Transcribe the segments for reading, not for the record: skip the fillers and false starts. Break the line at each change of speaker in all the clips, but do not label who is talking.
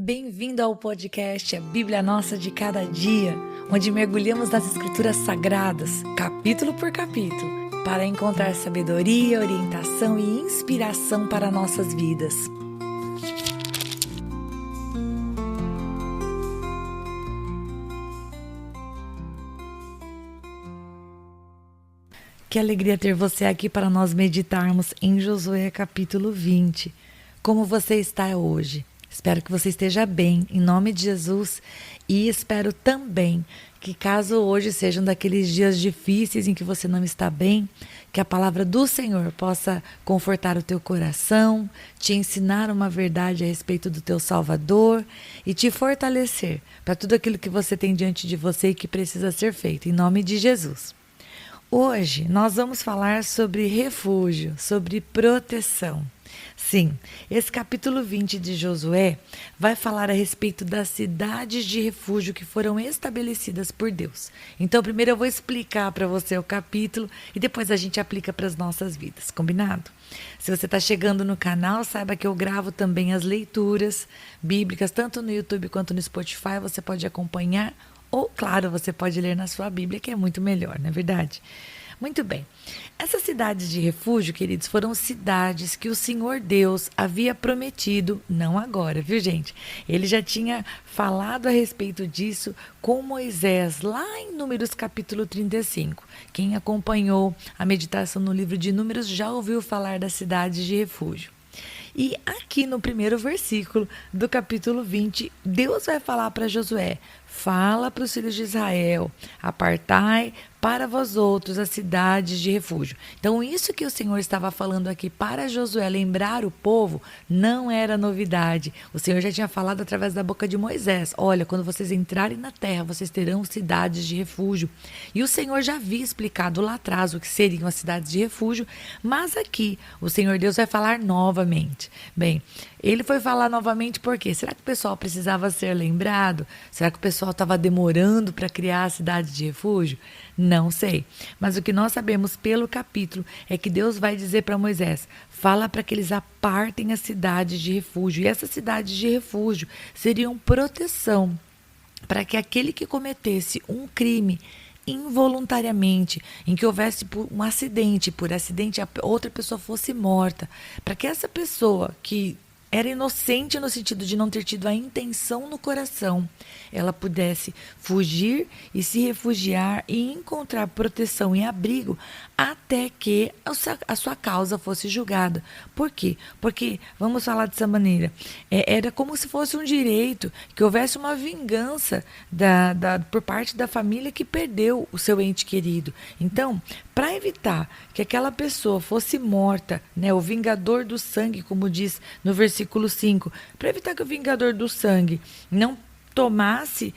Bem-vindo ao podcast A Bíblia Nossa de Cada Dia, onde mergulhamos nas Escrituras Sagradas, capítulo por capítulo, para encontrar sabedoria, orientação e inspiração para nossas vidas. Que alegria ter você aqui para nós meditarmos em Josué capítulo 20. Como você está hoje? Espero que você esteja bem, em nome de Jesus, e espero também que caso hoje seja um daqueles dias difíceis em que você não está bem, que a palavra do Senhor possa confortar o teu coração, te ensinar uma verdade a respeito do teu Salvador e te fortalecer para tudo aquilo que você tem diante de você e que precisa ser feito, em nome de Jesus. Hoje nós vamos falar sobre refúgio, sobre proteção. Sim, esse capítulo 20 de Josué vai falar a respeito das cidades de refúgio que foram estabelecidas por Deus. Então, primeiro eu vou explicar para você o capítulo e depois a gente aplica para as nossas vidas, combinado? Se você está chegando no canal, saiba que eu gravo também as leituras bíblicas, tanto no YouTube quanto no Spotify, você pode acompanhar. Ou, claro, você pode ler na sua Bíblia, que é muito melhor, não é verdade? Muito bem. Essas cidades de refúgio, queridos, foram cidades que o Senhor Deus havia prometido, não agora, viu, gente? Ele já tinha falado a respeito disso com Moisés, lá em Números capítulo 35. Quem acompanhou a meditação no livro de Números já ouviu falar das cidades de refúgio. E aqui no primeiro versículo do capítulo 20, Deus vai falar para Josué: fala para os filhos de Israel, apartai para vós outros as cidades de refúgio. Então, isso que o Senhor estava falando aqui para Josué lembrar o povo não era novidade. O Senhor já tinha falado através da boca de Moisés: olha, quando vocês entrarem na terra, vocês terão cidades de refúgio. E o Senhor já havia explicado lá atrás o que seriam as cidades de refúgio, mas aqui o Senhor Deus vai falar novamente. Bem, ele foi falar novamente por quê? Será que o pessoal precisava ser lembrado? Será que o pessoal estava demorando para criar a cidade de refúgio? Não sei. Mas o que nós sabemos pelo capítulo é que Deus vai dizer para Moisés: fala para que eles apartem as cidades de refúgio. E essas cidades de refúgio seriam proteção para que aquele que cometesse um crime involuntariamente, em que houvesse um acidente, por acidente a outra pessoa fosse morta, para que essa pessoa que era inocente no sentido de não ter tido a intenção no coração, ela pudesse fugir e se refugiar e encontrar proteção e abrigo até que a sua causa fosse julgada. Por quê? Porque, vamos falar dessa maneira, era como se fosse um direito, que houvesse uma vingança por parte da família que perdeu o seu ente querido. Então, para evitar que aquela pessoa fosse morta, né, o vingador do sangue, como diz no versículo 5, para evitar que o vingador do sangue não tomasse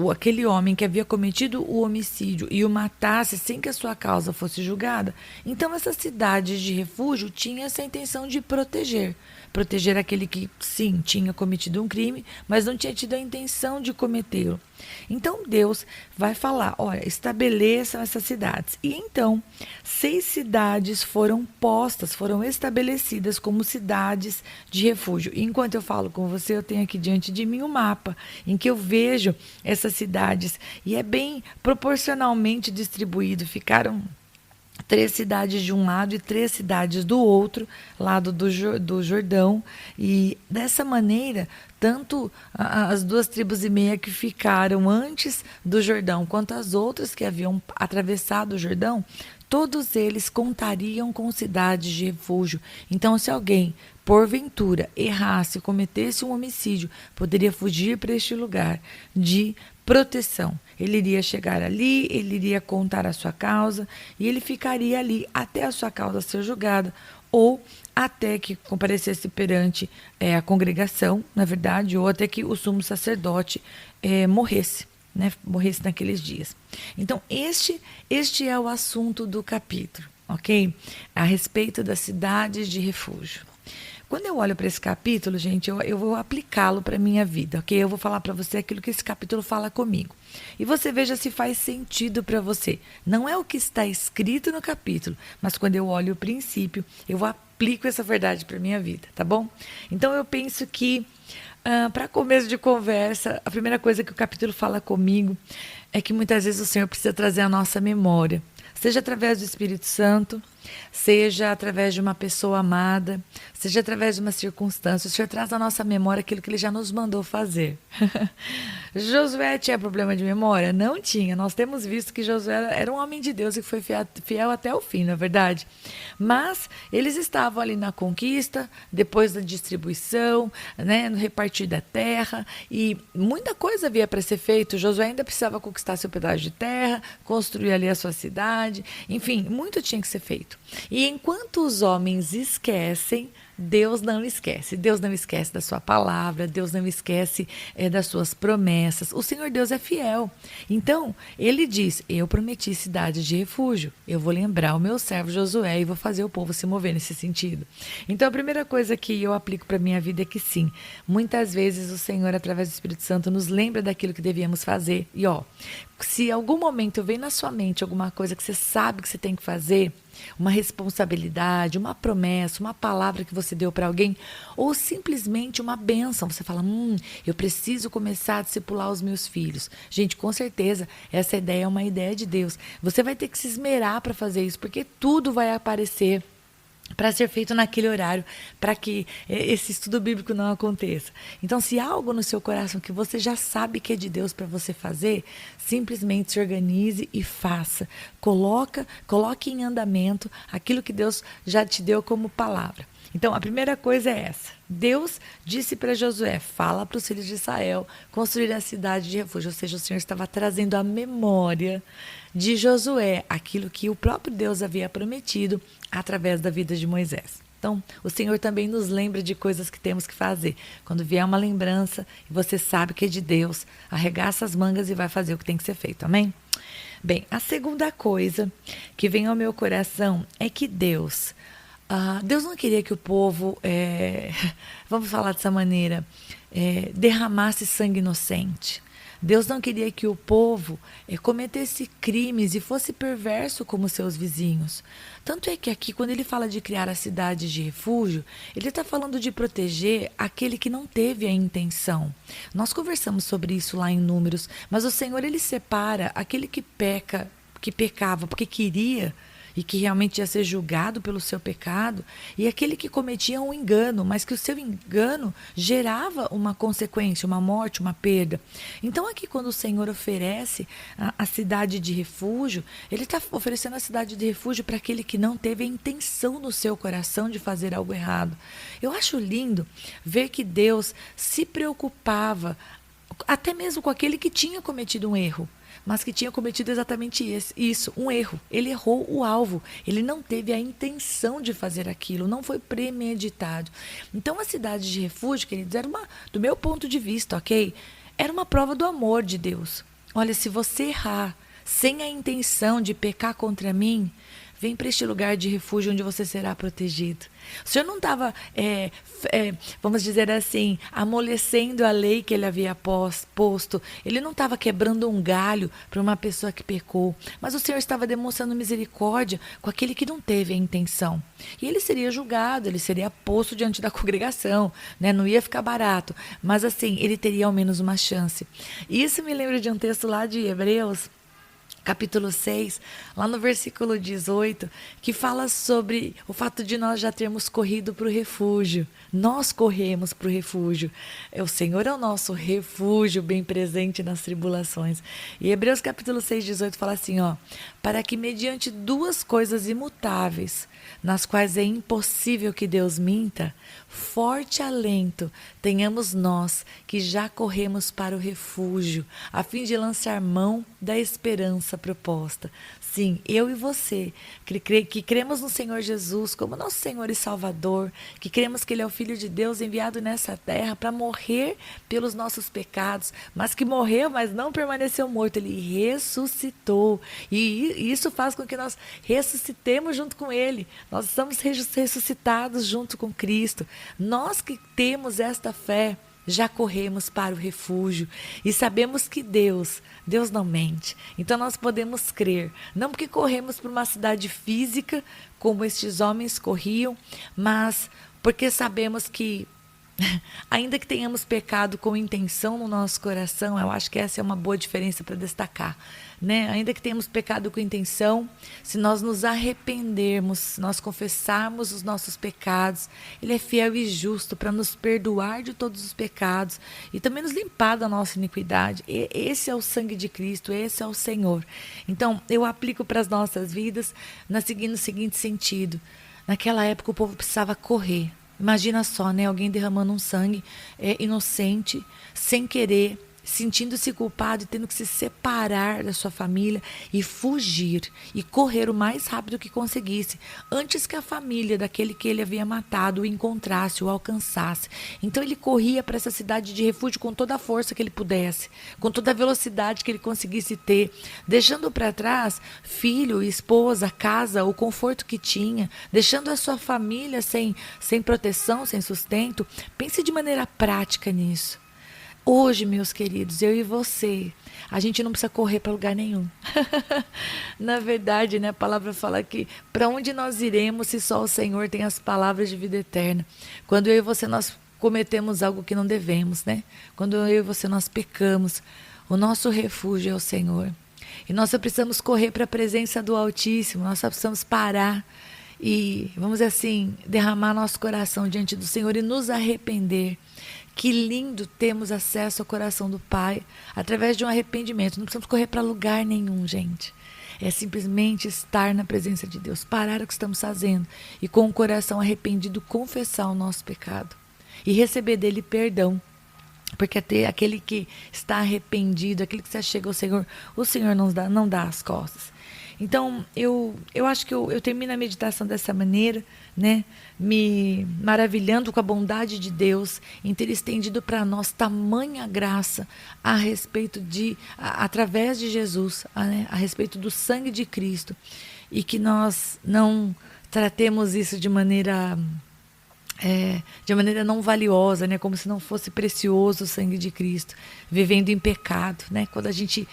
aquele homem que havia cometido o homicídio e o matasse sem que a sua causa fosse julgada, então essas cidades de refúgio tinham essa intenção de proteger aquele que, sim, tinha cometido um crime, mas não tinha tido a intenção de cometê-lo. Então Deus vai falar: olha, estabeleçam essas cidades. E então 6 cidades foram estabelecidas como cidades de refúgio. E enquanto eu falo com você, eu tenho aqui diante de mim um mapa em que eu vejo essas cidades e é bem proporcionalmente distribuído. Ficaram 3 cidades de um lado e 3 cidades do outro lado do Jordão, e dessa maneira tanto as 2,5 tribos que ficaram antes do Jordão quanto as outras que haviam atravessado o Jordão, todos eles contariam com cidades de refúgio. Então, se alguém porventura errasse, cometesse um homicídio, poderia fugir para este lugar de proteção. Ele iria chegar ali, ele iria contar a sua causa e ele ficaria ali até a sua causa ser julgada ou até que comparecesse perante a congregação, na verdade, ou até que o sumo sacerdote morresse, né? Morresse naqueles dias. Então, este é o assunto do capítulo, ok? A respeito das cidades de refúgio. Quando eu olho para esse capítulo, gente, eu vou aplicá-lo para a minha vida, ok? Eu vou falar para você aquilo que esse capítulo fala comigo. E você veja se faz sentido para você. Não é o que está escrito no capítulo, mas quando eu olho o princípio, eu aplico essa verdade para a minha vida, tá bom? Então eu penso que, para começo de conversa, a primeira coisa que o capítulo fala comigo é que muitas vezes o Senhor precisa trazer a nossa memória, seja através do Espírito Santo, seja através de uma pessoa amada, seja através de uma circunstância. O Senhor traz à nossa memória aquilo que Ele já nos mandou fazer. Josué tinha problema de memória? Não tinha. Nós temos visto que Josué era um homem de Deus e foi fiel até o fim, não é verdade? Mas eles estavam ali na conquista, depois da distribuição, né, no repartir da terra, e muita coisa havia para ser feito. Josué ainda precisava conquistar seu pedaço de terra, construir ali a sua cidade, enfim, muito tinha que ser feito. E enquanto os homens esquecem, Deus não esquece. Deus não esquece da sua palavra, Deus não esquece das suas promessas. O Senhor Deus é fiel. Então, Ele diz, eu prometi cidade de refúgio. Eu vou lembrar o meu servo Josué e vou fazer o povo se mover nesse sentido. Então, a primeira coisa que eu aplico para a minha vida é que sim, muitas vezes o Senhor, através do Espírito Santo, nos lembra daquilo que devíamos fazer. E se algum momento vem na sua mente alguma coisa que você sabe que você tem que fazer, uma responsabilidade, uma promessa, uma palavra que você deu para alguém, ou simplesmente uma bênção, você fala, eu preciso começar a discipular os meus filhos. Gente, com certeza, essa ideia é uma ideia de Deus. Você vai ter que se esmerar para fazer isso, porque tudo vai aparecer para ser feito naquele horário, para que esse estudo bíblico não aconteça. Então, se há algo no seu coração que você já sabe que é de Deus para você fazer, simplesmente se organize e faça. Coloque em andamento aquilo que Deus já te deu como palavra. Então, a primeira coisa é essa. Deus disse para Josué, fala para os filhos de Israel construir a cidade de refúgio. Ou seja, o Senhor estava trazendo à memória de Josué aquilo que o próprio Deus havia prometido através da vida de Moisés. Então, o Senhor também nos lembra de coisas que temos que fazer. Quando vier uma lembrança e você sabe que é de Deus, arregaça as mangas e vai fazer o que tem que ser feito. Amém? Bem, a segunda coisa que vem ao meu coração é que Deus não queria que o povo, vamos falar dessa maneira, derramasse sangue inocente. Deus não queria que o povo cometesse crimes e fosse perverso como seus vizinhos. Tanto é que aqui, quando ele fala de criar a cidade de refúgio, ele está falando de proteger aquele que não teve a intenção. Nós conversamos sobre isso lá em Números, mas o Senhor, ele separa aquele que pecava porque queria e que realmente ia ser julgado pelo seu pecado, e aquele que cometia um engano, mas que o seu engano gerava uma consequência, uma morte, uma perda. Então aqui, quando o Senhor oferece a cidade de refúgio, Ele está oferecendo a cidade de refúgio para aquele que não teve a intenção no seu coração de fazer algo errado. Eu acho lindo ver que Deus se preocupava até mesmo com aquele que tinha cometido um erro, mas que tinha cometido exatamente isso, um erro. Ele errou o alvo, ele não teve a intenção de fazer aquilo, não foi premeditado. Então a cidade de refúgio, queridos, era do meu ponto de vista, ok? Era uma prova do amor de Deus. Olha, se você errar sem a intenção de pecar contra mim, vem para este lugar de refúgio onde você será protegido. O Senhor não estava, vamos dizer assim, amolecendo a lei que Ele havia posto. Ele não estava quebrando um galho para uma pessoa que pecou. Mas o Senhor estava demonstrando misericórdia com aquele que não teve a intenção. E ele seria julgado, ele seria posto diante da congregação, né? Não ia ficar barato. Mas assim, ele teria ao menos uma chance. E isso me lembra de um texto lá de Hebreus, capítulo 6, lá no versículo 18, que fala sobre o fato de nós já termos corrido para o refúgio. Nós corremos para o refúgio. O Senhor é o nosso refúgio bem presente nas tribulações. E Hebreus capítulo 6, 18 fala assim, para que mediante duas coisas imutáveis, nas quais é impossível que Deus minta, forte alento tenhamos nós que já corremos para o refúgio, a fim de lançar mão da esperança proposta. Sim, eu e você, que cremos no Senhor Jesus como nosso Senhor e Salvador, que cremos que Ele é o Filho de Deus enviado nessa terra para morrer pelos nossos pecados, mas que morreu, mas não permaneceu morto, Ele ressuscitou. E isso faz com que nós ressuscitemos junto com Ele. Nós estamos ressuscitados junto com Cristo. Nós que temos esta fé, já corremos para o refúgio e sabemos que Deus não mente. Então nós podemos crer, não porque corremos para uma cidade física, como estes homens corriam, mas porque sabemos que ainda que tenhamos pecado com intenção no nosso coração, eu acho que essa é uma boa diferença para destacar, né? Ainda que tenhamos pecado com intenção, se nós nos arrependermos, se nós confessarmos os nossos pecados, Ele é fiel e justo para nos perdoar de todos os pecados e também nos limpar da nossa iniquidade. Esse é o sangue de Cristo, esse é o Senhor. Então, eu aplico para as nossas vidas no seguinte sentido. Naquela época o povo precisava correr. Imagina só, né? Alguém derramando um sangue inocente, sem querer, sentindo-se culpado e tendo que se separar da sua família e fugir e correr o mais rápido que conseguisse, antes que a família daquele que ele havia matado o encontrasse, o alcançasse. Então ele corria para essa cidade de refúgio com toda a força que ele pudesse, com toda a velocidade que ele conseguisse ter, deixando para trás filho, esposa, casa, o conforto que tinha, deixando a sua família sem proteção, sem sustento. Pense de maneira prática nisso. Hoje, meus queridos, eu e você, a gente não precisa correr para lugar nenhum. Na verdade, né, a palavra fala que para onde nós iremos se só o Senhor tem as palavras de vida eterna. Quando eu e você nós cometemos algo que não devemos, né? Quando eu e você nós pecamos, o nosso refúgio é o Senhor. E nós só precisamos correr para a presença do Altíssimo, nós só precisamos parar e, vamos dizer assim, derramar nosso coração diante do Senhor e nos arrepender. Que lindo termos acesso ao coração do Pai através de um arrependimento. Não precisamos correr para lugar nenhum, gente. É simplesmente estar na presença de Deus, parar o que estamos fazendo e com o coração arrependido confessar o nosso pecado e receber dele perdão. Porque até aquele que está arrependido, aquele que se achega ao Senhor, o Senhor não dá as costas. Então, eu acho que eu termino a meditação dessa maneira, né? Me maravilhando com a bondade de Deus em ter estendido para nós tamanha graça a respeito através de Jesus, né? A respeito do sangue de Cristo. E que nós não tratemos isso de maneira não valiosa, né? Como se não fosse precioso o sangue de Cristo, vivendo em pecado, né? Quando a gente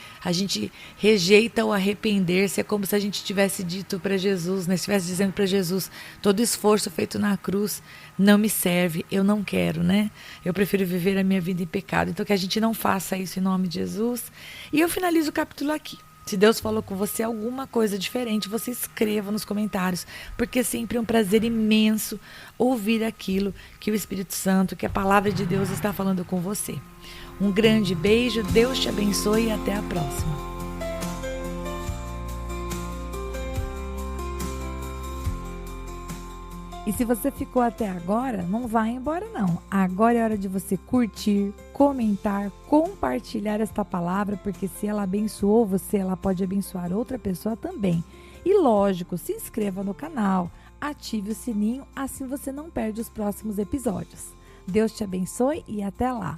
rejeita o arrepender-se, é como se a gente tivesse dito para Jesus, né? Estivesse dizendo para Jesus, todo esforço feito na cruz não me serve, eu não quero, né? Eu prefiro viver a minha vida em pecado. Então que a gente não faça isso em nome de Jesus. E eu finalizo o capítulo aqui. Se Deus falou com você alguma coisa diferente, você escreva nos comentários, porque sempre é um prazer imenso ouvir aquilo que o Espírito Santo, que a palavra de Deus está falando com você. Um grande beijo, Deus te abençoe e até a próxima. E se você ficou até agora, não vai embora não. Agora é hora de você curtir, comentar, compartilhar esta palavra, porque se ela abençoou você, ela pode abençoar outra pessoa também. E lógico, se inscreva no canal, ative o sininho, assim você não perde os próximos episódios. Deus te abençoe e até lá!